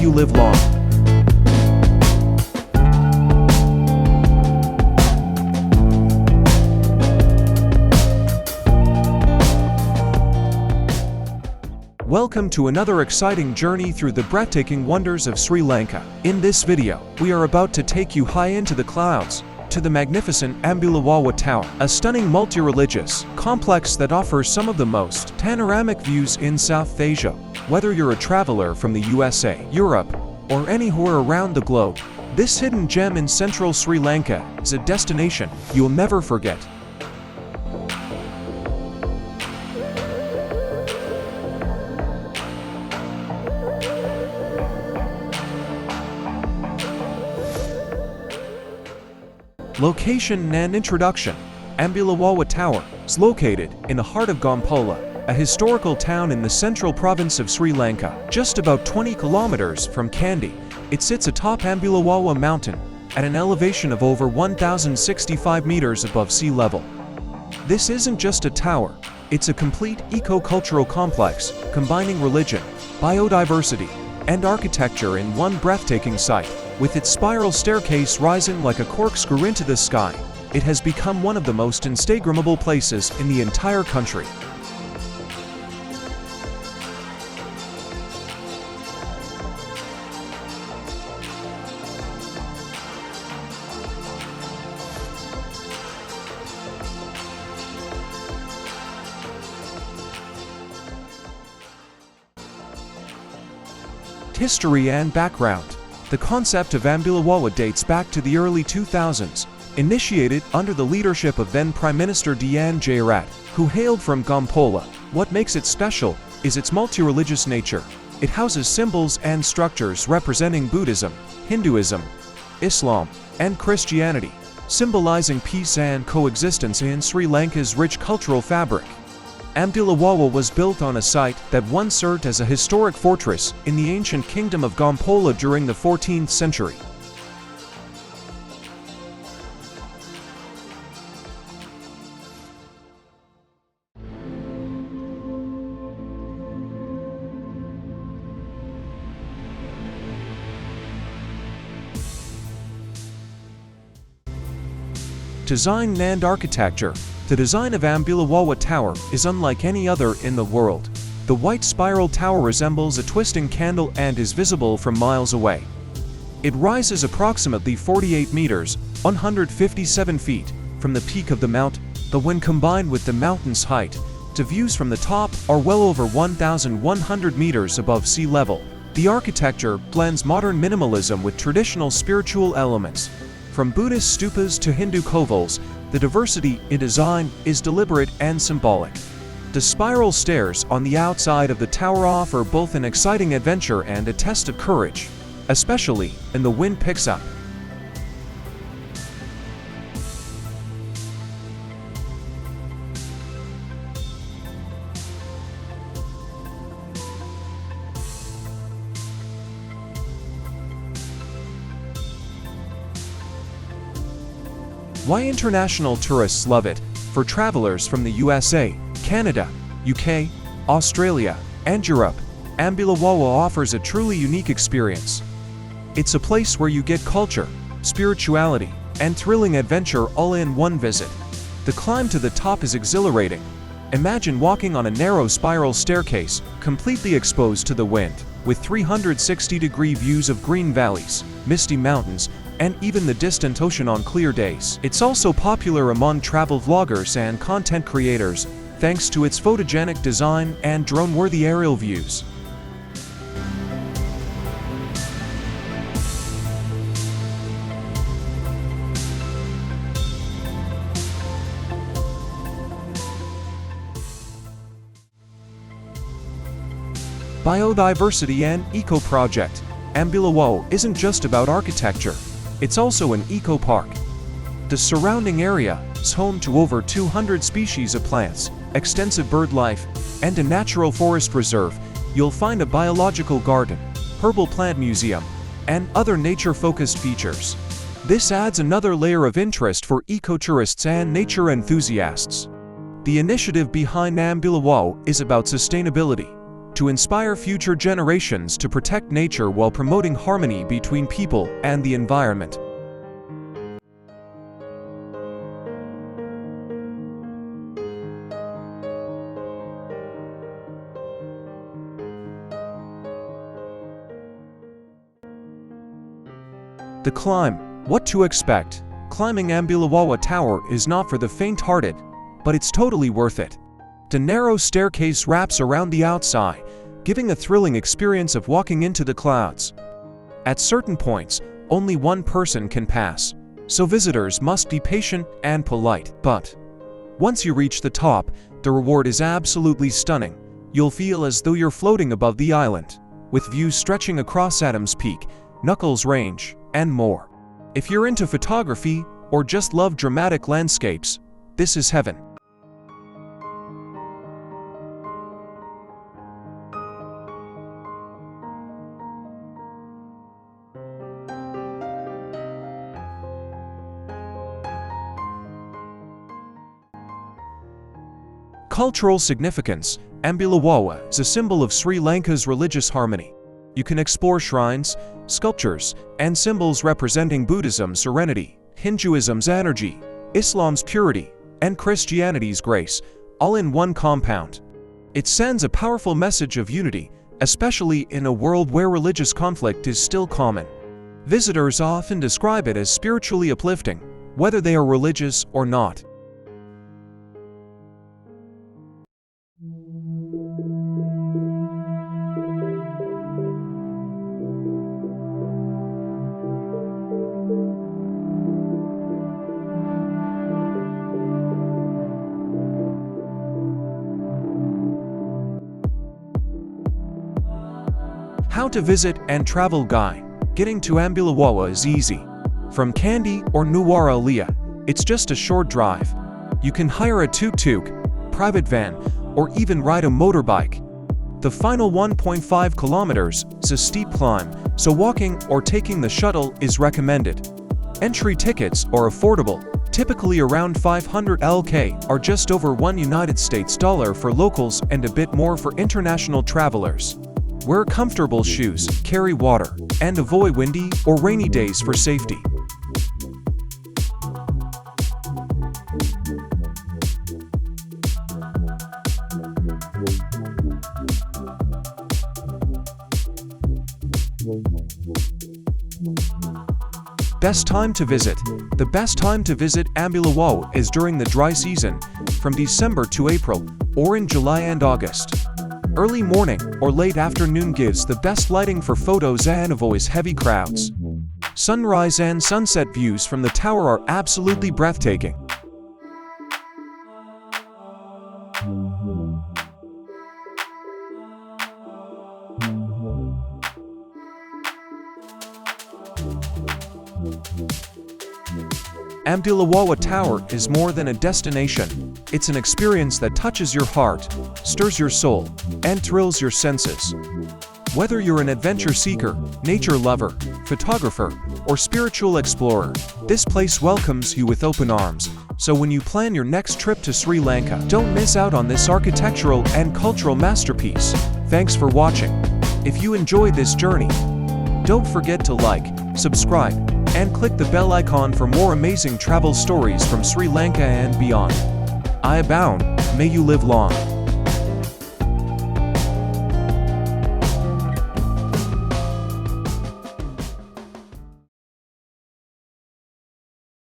you live long. Welcome to another exciting journey through the breathtaking wonders of Sri Lanka. In this video, we are about to take you high into the clouds, to the magnificent Ambuluwawa Tower, a stunning multi-religious complex that offers some of the most panoramic views in South Asia. Whether you're a traveler from the USA, Europe, or anywhere around the globe, this hidden gem in central Sri Lanka is a destination you'll never forget. Location and introduction. Ambuluwawa Tower is located in the heart of Gampola, a historical town in the central province of Sri Lanka. Just about 20 kilometers from Kandy, it sits atop Ambuluwawa mountain at an elevation of over 1,065 meters above sea level. This isn't just a tower, it's a complete eco-cultural complex combining religion, biodiversity, and architecture in one breathtaking site. With its spiral staircase rising like a corkscrew into the sky, it has become one of the most Instagrammable places in the entire country. History and background. The concept of Ambuluwawa dates back to the early 2000s, initiated under the leadership of then Prime Minister Dian Jairat, who hailed from Gampola. What makes it special is its multi-religious nature. It houses symbols and structures representing Buddhism, Hinduism, Islam, and Christianity, symbolizing peace and coexistence in Sri Lanka's rich cultural fabric. Ambuluwawa was built on a site that once served as a historic fortress in the ancient kingdom of Gampola during the 14th century. Design and architecture. The design of Ambuluwawa Tower is unlike any other in the world. The white spiral tower resembles a twisting candle and is visible from miles away. It rises approximately 48 meters, 157 feet, from the peak of the mountain, but when combined with the mountain's height, the views from the top are well over 1,100 meters above sea level. The architecture blends modern minimalism with traditional spiritual elements. From Buddhist stupas to Hindu kovals, the diversity in design is deliberate and symbolic. The spiral stairs on the outside of the tower offer both an exciting adventure and a test of courage, especially when the wind picks up. Why international tourists love it. For travelers from the USA, Canada, UK, Australia, and Europe, Ambuluwawa offers a truly unique experience. It's a place where you get culture, spirituality, and thrilling adventure all in one visit. The climb to the top is exhilarating. Imagine walking on a narrow spiral staircase, completely exposed to the wind, with 360-degree views of green valleys, misty mountains, and even the distant ocean on clear days. It's also popular among travel vloggers and content creators, thanks to its photogenic design and drone-worthy aerial views. Biodiversity and eco-project. Ambuluwawa isn't just about architecture. It's also an eco-park. The surrounding area is home to over 200 species of plants, extensive bird life, and a natural forest reserve. You'll find a biological garden, herbal plant museum, and other nature-focused features. This adds another layer of interest for eco-tourists and nature enthusiasts. The initiative behind Ambuluwawa is about sustainability. to inspire future generations to protect nature while promoting harmony between people and the environment. The climb. What to expect? Climbing Ambuluwawa Tower is not for the faint-hearted, but it's totally worth it. The narrow staircase wraps around the outside, giving a thrilling experience of walking into the clouds. At certain points, only one person can pass, so visitors must be patient and polite. But once you reach the top, the reward is absolutely stunning. You'll feel as though you're floating above the island, with views stretching across Adams Peak, Knuckles Range, and more. If you're into photography or just love dramatic landscapes, this is heaven. Cultural significance. Ambuluwawa is a symbol of Sri Lanka's religious harmony. You can explore shrines, sculptures, and symbols representing Buddhism's serenity, Hinduism's energy, Islam's purity, and Christianity's grace, all in one compound. It sends a powerful message of unity, especially in a world where religious conflict is still common. Visitors often describe it as spiritually uplifting, whether they are religious or not. How to visit and travel guide. Getting to Ambuluwawa is easy. From Kandy or Nuwara Elia, it's just a short drive. You can hire a tuk-tuk, private van, or even ride a motorbike. The final 1.5 kilometers is a steep climb, so walking or taking the shuttle is recommended. Entry tickets are affordable, typically around 500 LK or just over $1 for locals and a bit more for international travelers. Wear comfortable shoes, carry water, and avoid windy or rainy days for safety. Best time to visit. The best time to visit Ambuluwawa is during the dry season, from December to April, or in July and August. Early morning or late afternoon gives the best lighting for photos and avoids heavy crowds. Sunrise and sunset views from the tower are absolutely breathtaking. Ambuluwawa Tower is more than a destination. It's an experience that touches your heart, stirs your soul, and thrills your senses. Whether you're an adventure seeker, nature lover, photographer, or spiritual explorer, this place welcomes you with open arms. So when you plan your next trip to Sri Lanka, don't miss out on this architectural and cultural masterpiece. Thanks for watching. If you enjoyed this journey, don't forget to like, subscribe, and click the bell icon for more amazing travel stories from Sri Lanka and beyond. I abound, may you live long.